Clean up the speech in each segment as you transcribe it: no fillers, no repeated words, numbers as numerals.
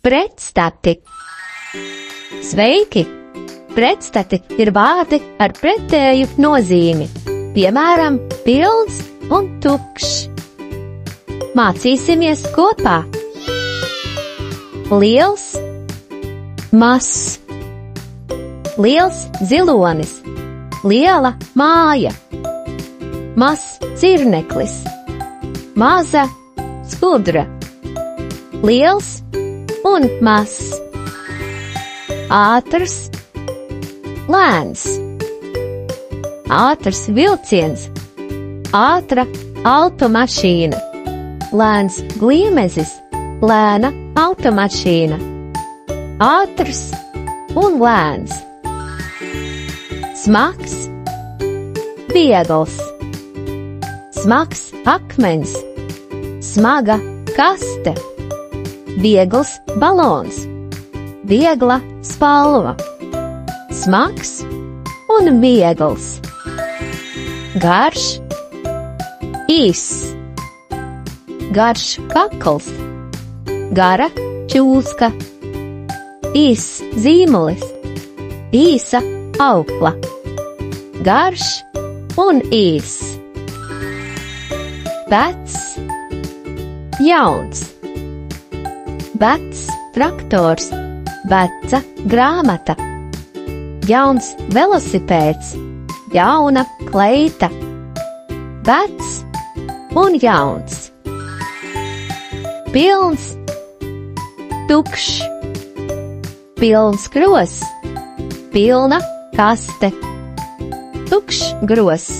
Pretstati. Sveiki! Pretstati ir vārdi ar pretēju nozīmi, piemēram, pilns un tukšs. Mācīsimies kopā. Liels, mazs. Liels zilonis, liela māja. Mazs dzirneklis, maza skudra. Liels un mazs. Ātrs, lēns. Ātrs vilciens, ātra automašīna. Lēns gliemezis, lēna automašīna. Ātrs un lēns. Smags, viegls. Smags akmens, smaga kaste. Viegls balons, viegla spalva. Smags un viegls. Garš, īss. Garš kakls, gara čūska. Īss zīmolis, īsa aukla. Garš un īss. Vecs, jauns. Vecs traktors, veca grāmata. Jauns velosipēds, jauna kleita. Vecs un jauns. Pilns, tukšs. Pilns gross, pilna kaste. Tukšs gross,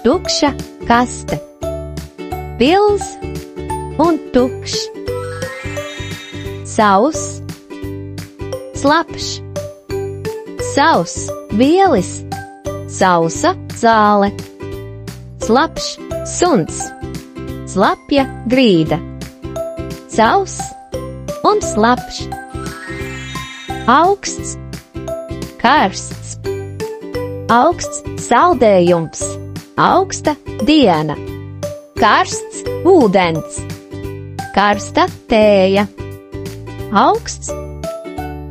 tukša kaste. Pils un tukšs. Sauss, slapjš. Sauss vielis, sausa zāle. Slapjš suns, slapja grīda. Sauss un slapjš. Augsts, karsts. Augsts saldējums, augsta diena. Karsts ūdens, karsta tēja. Augsts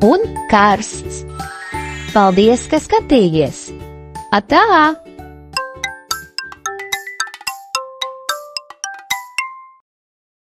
un karsts. Paldies, ka skatījies! Atā!